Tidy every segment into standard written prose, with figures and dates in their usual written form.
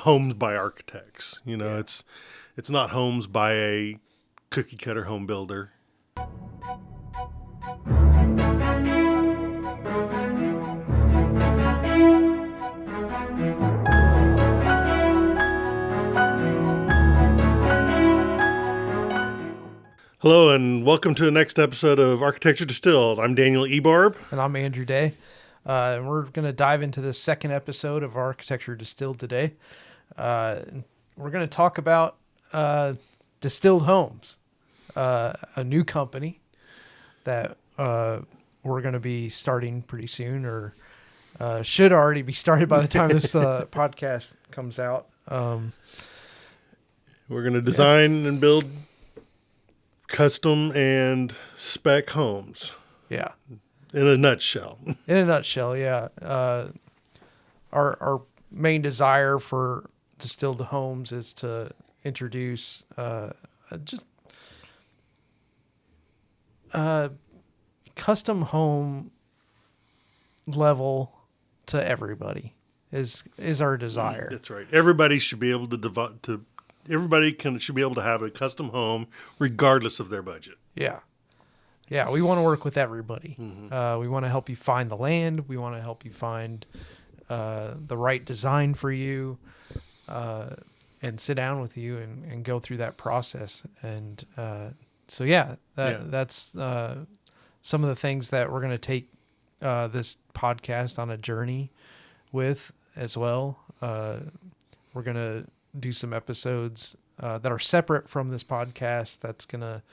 homes by architects. It's not homes by a cookie cutter home builder. Hello, and welcome to the next episode of Architecture Distilled. I'm Daniel Ebarb. And I'm Andrew Day. And we're going to dive into the second episode of Architecture Distilled today. We're going to talk about Distilled Homes, a new company that we're going to be starting pretty soon, or should already be started by the time this podcast comes out. We're going to design and build custom and spec homes. Yeah. In a nutshell. In a nutshell, yeah. Our main desire for Distilled Homes is to introduce custom home level to everybody is our desire. That's right. Everybody should be able should be able to have a custom home regardless of their budget. Yeah. Yeah, we want to work with everybody. Mm-hmm. We want to help you find the land. We want to help you find the right design for you, and sit down with you and go through that process. And that's some of the things that we're going to take this podcast on a journey with as well. We're going to do some episodes that are separate from this podcast that's going to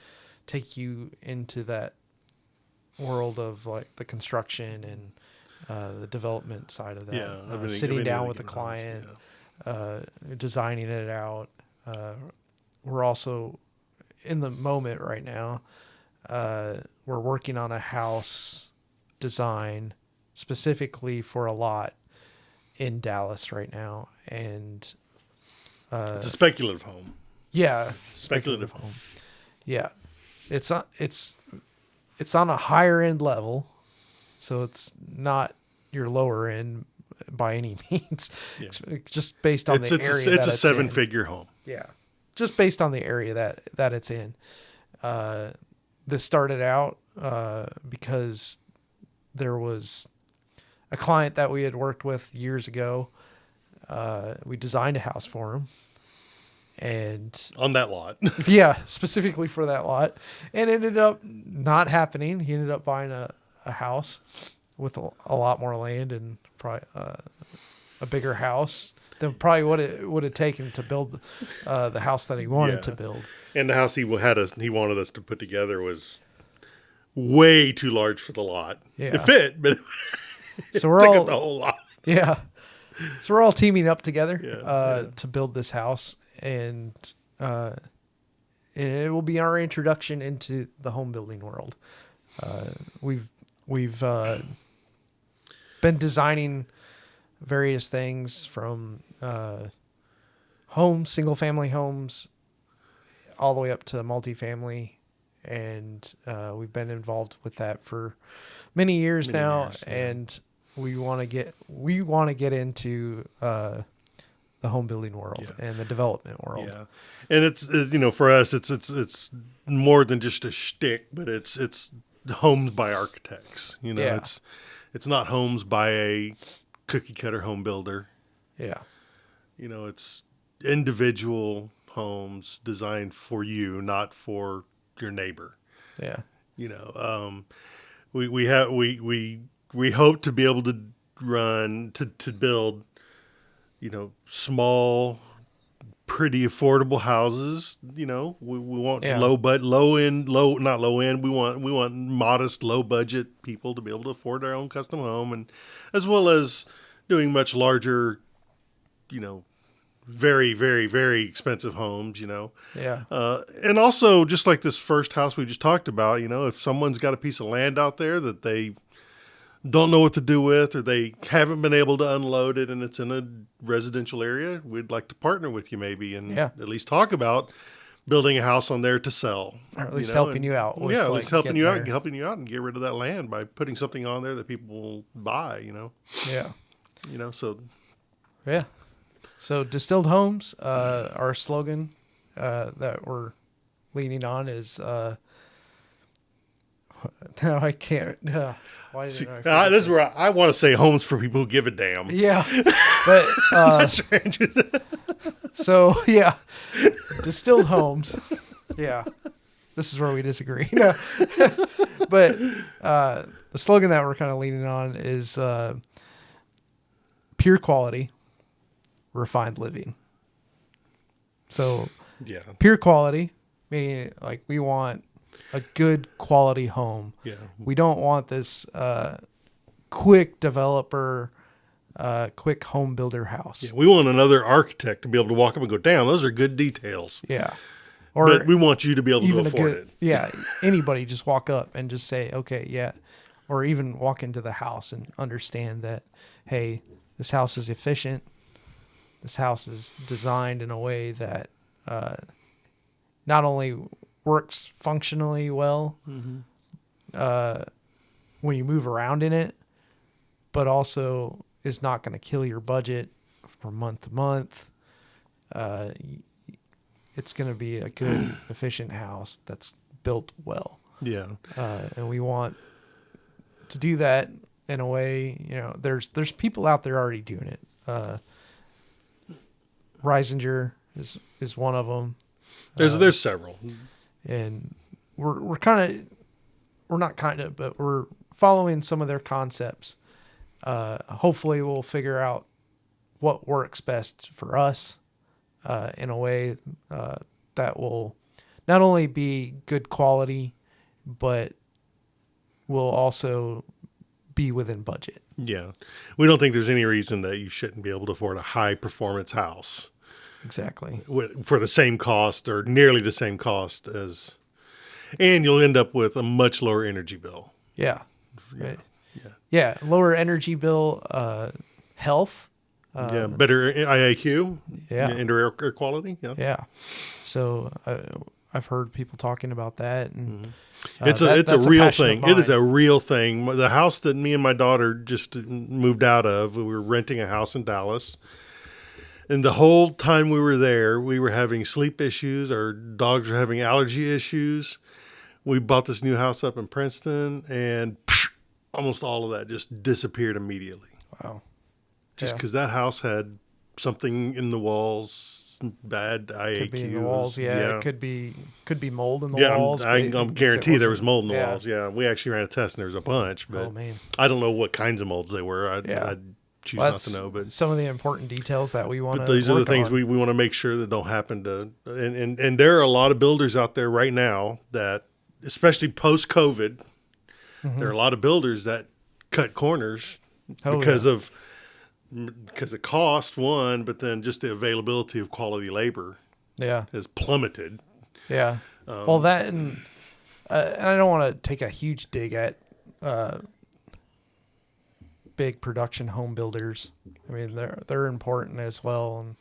take you into that world of like the construction and the development side of that. Yeah, sitting down with the client, designing it out. We're also in the moment right now. We're working on a house design specifically for a lot in Dallas right now. And it's a speculative home. Yeah. Speculative home. Yeah. It's on a higher end level, so it's not your lower end by any means. Yeah. It's just based on the area. It's a seven-figure home. Yeah, just based on the area that it's in. This started out because there was a client that we had worked with years ago. We designed a house for him. And on that lot. Yeah, specifically for that lot. And it ended up not happening. He ended up buying a house with a lot more land and probably a bigger house than probably what it would have taken to build the house that he wanted to build. And the house he wanted us to put together was way too large for the lot. Yeah. It fit, but so we're took all up the whole lot. Yeah. So we're all teaming up together to build this house. And it will be our introduction into the home building world. We've been designing various things from homes, single family homes, all the way up to multifamily, and we've been involved with that for many years now. And we want to get into the home building world and the development world. Yeah. And it's, for us, it's more than just a shtick, but it's homes by architects. It's not homes by a cookie cutter home builder. Yeah. It's individual homes designed for you, not for your neighbor. Yeah. We hope to be able to to build small, pretty affordable houses. We want not low end. We want modest, low budget people to be able to afford their own custom home, and as well as doing much larger, very, very, very expensive homes. Yeah. And also just like this first house we just talked about, if someone's got a piece of land out there that they don't know what to do with, or they haven't been able to unload it and it's in a residential area, we'd like to partner with you maybe and at least talk about building a house on there to sell. Or at least helping you out. At least helping you out and get rid of that land by putting something on there that people will buy, Yeah. So. Yeah. So Distilled Homes, our slogan that we're leaning on is no, I can't. Why did See, I forget this is where I want to say homes for people who give a damn. Yeah, but so yeah, Distilled Homes. Yeah, this is where we disagree. No. But the slogan that we're kind of leaning on is pure quality, refined living. So Yeah. pure quality, meaning like we want a good quality home. Yeah. We don't want this quick developer, quick home builder house. Yeah. We want another architect to be able to walk up and go, damn, those are good details. Yeah. But we want you to be able to afford it. Yeah. Anybody just walk up and just say, okay, yeah. Or even walk into the house and understand that, hey, this house is efficient. This house is designed in a way that not only works functionally well when you move around in it, but also is not going to kill your budget from month to month. It's going to be a good, efficient house that's built well. Yeah. And we want to do that in a way, there's people out there already doing it. Reisinger is one of them. There's several. And we're following some of their concepts. Hopefully we'll figure out what works best for us in a way that will not only be good quality, but will also be within budget. Yeah. We don't think there's any reason that you shouldn't be able to afford a high performance house. Exactly. For the same cost or nearly the same cost as, and you'll end up with a much lower energy bill. Yeah. Yeah. Yeah. Lower energy bill, health. Better IAQ. Yeah. Indoor air quality. Yeah. Yeah. So I've heard people talking about that, and it's a real thing. It is a real thing. The house that me and my daughter just moved out of, we were renting a house in Dallas. And the whole time we were there, we were having sleep issues. Our dogs were having allergy issues. We bought this new house up in Princeton, and almost all of that just disappeared immediately. Wow. Just because that house had something in the walls, bad IAQs. Could be in the walls, yeah. It could be mold in the walls. I guarantee there was mold in the walls. Yeah, we actually ran a test, and there was a bunch. But I don't know what kinds of molds they were. I'd choose not to know. But some of the important details that we want to. But these are the things we want to make sure that don't happen to. And there are a lot of builders out there right now that, especially post COVID, there are a lot of builders that cut corners because of cost, one, but then just the availability of quality labor has plummeted. Yeah. Well, that and I don't want to take a huge dig at big production home builders. I mean, they're important as well,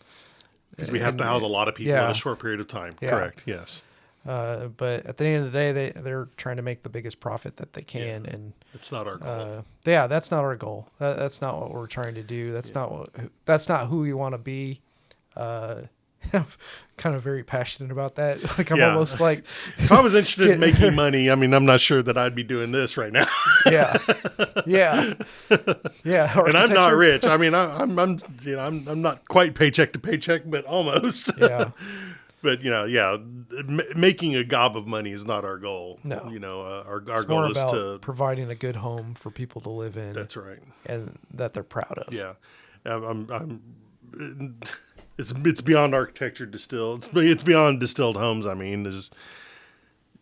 because we have to house a lot of people in a short period of time. Yeah. Correct. Yes. But at the end of the day, they're trying to make the biggest profit that they can, and it's not our goal. That's not our goal. That's not what we're trying to do. That's not who we want to be. I'm kind of very passionate about that. Like I'm almost like, if I was interested in making money, I mean, I'm not sure that I'd be doing this right now. Yeah. And I'm not rich. I mean, I'm not quite paycheck to paycheck, but almost. Yeah. But making a gob of money is not our goal. No, our it's goal more is about to providing a good home for people to live in. That's right, and that they're proud of. Yeah, it's beyond architecture distilled. It's beyond Distilled Homes. I mean,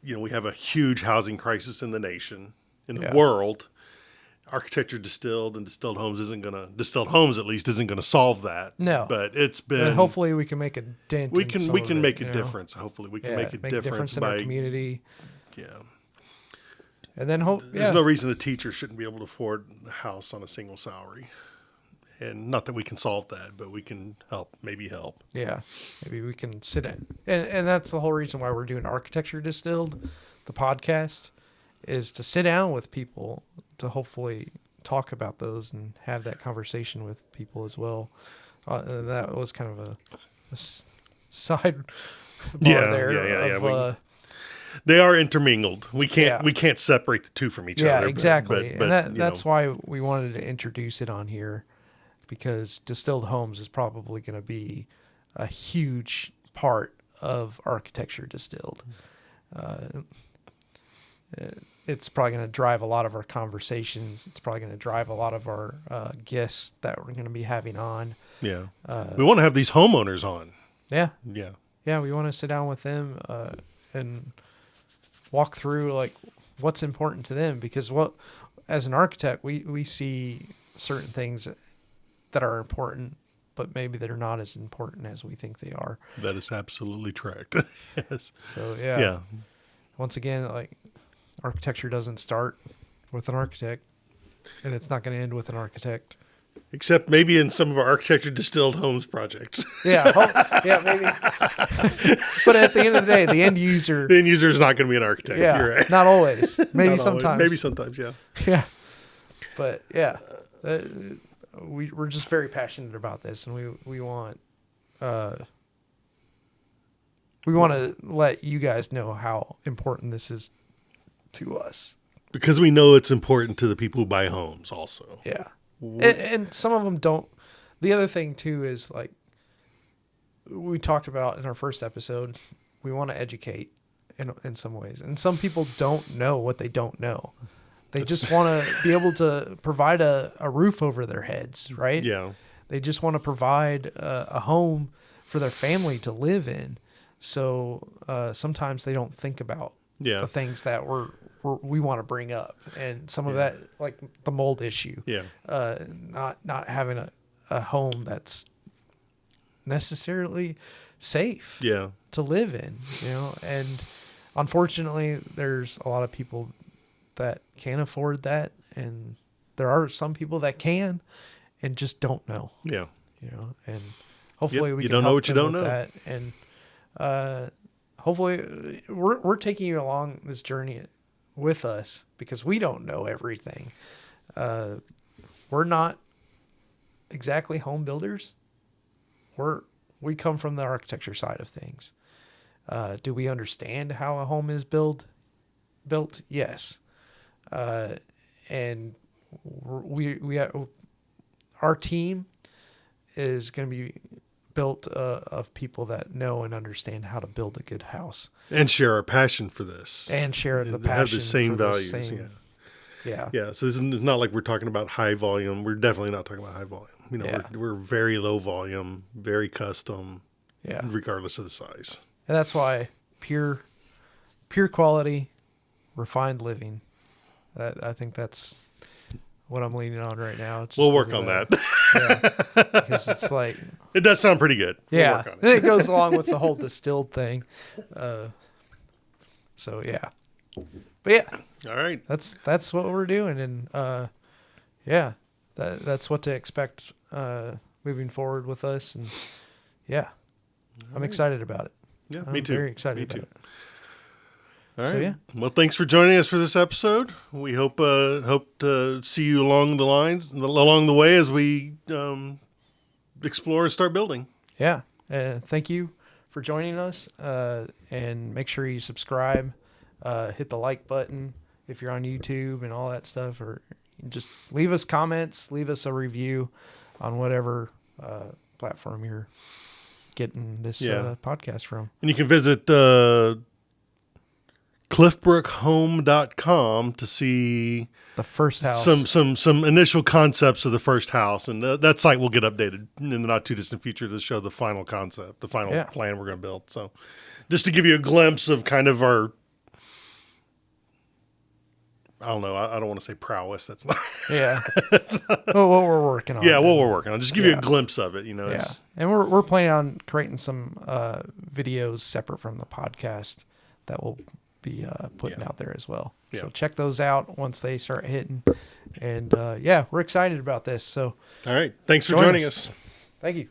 we have a huge housing crisis in the nation, in the world. Architecture distilled and Distilled Homes Distilled Homes at least isn't gonna solve that. No, but it's been. But hopefully, we can make a dent. We can make a difference. Hopefully, we can make a difference in our community. Yeah, and then there's no reason a teacher shouldn't be able to afford a house on a single salary. And not that we can solve that, but we can help. Yeah, maybe we can sit in, and that's the whole reason why we're doing Architecture Distilled, the podcast, is to sit down with people to hopefully talk about those and have that conversation with people as well. That was kind of a side bar Yeah, there. yeah. They are intermingled. We can't separate the two from each other. Yeah, exactly. But And that's why we wanted to introduce it on here, because Distilled Homes is probably going to be a huge part of Architecture Distilled. It's probably going to drive a lot of our conversations. It's probably going to drive a lot of our guests that we're going to be having on. Yeah. We want to have these homeowners on. Yeah. Yeah. Yeah, we want to sit down with them and walk through like what's important to them, because as an architect, we see certain things that are important, but maybe they're not as important as we think they are. That is absolutely correct. Yes. So yeah. Once again, like, architecture doesn't start with an architect, and it's not going to end with an architect. Except maybe in some of our Architecture Distilled Homes projects. Yeah, maybe. But at the end of the day, the end user is not going to be an architect. Yeah, You're right. not always. Maybe Not sometimes. always. Maybe sometimes, yeah. Yeah. But yeah, we're just very passionate about this, and we want to let you guys know how important this is to us. Because we know it's important to the people who buy homes also. Yeah. And some of them don't. The other thing too is, like we talked about in our first episode, we want to educate in some ways. And some people don't know what they don't know. They just want to be able to provide a roof over their heads, right? Yeah. They just want to provide a home for their family to live in. So sometimes they don't think about the things that we want to bring up, and some of that, like the mold issue. Yeah. Not having a home that's necessarily safe. Yeah. To live in, and unfortunately, there's a lot of people that can't afford that, and there are some people that can, and just don't know. Yeah. And hopefully we can don't know help what you them don't with know. that, and hopefully we're taking you along this journey with us, because we don't know everything. We're not exactly home builders. We come from the architecture side of things. Do we understand how a home is built? Yes. And our team is going to be built of people that know and understand how to build a good house, and share our passion for this, and share the passion, have the same for values. Yeah. So it's not like we're talking about high volume. We're definitely not talking about high volume. We're very low volume, very custom. Yeah. Regardless of the size. And that's why pure quality, refined living. I think that's what I'm leaning on right now. We'll work on that. Yeah, because it's like, it does sound pretty good. Yeah, we'll work on it. And it goes along with the whole distilled thing. So yeah, but yeah. All right. That's what we're doing, and that's what to expect moving forward with us, and I'm excited about it. Yeah, I'm me too. Very excited about it. All right. So, well, thanks for joining us for this episode. We hope to see you along the way as we explore and start building. Yeah. Thank you for joining us. And make sure you subscribe, hit the like button if you're on YouTube and all that stuff, or just leave us comments, leave us a review on whatever platform you're getting this podcast from. And you can visit cliffbrookhome.com to see the first house, some initial concepts of the first house, and that site will get updated in the not too distant future to show the final concept, the final plan we're going to build. So just to give you a glimpse of kind of our, I don't know, I don't want to say prowess. That's not. Yeah. Well, what we're working on. Yeah, what we're working on. Just give you a glimpse of it, Yeah. And we're planning on creating some videos separate from the podcast that will be putting out there as well. Yeah. So check those out once they start hitting. And we're excited about this. So all right. Thanks for joining us. Thank you.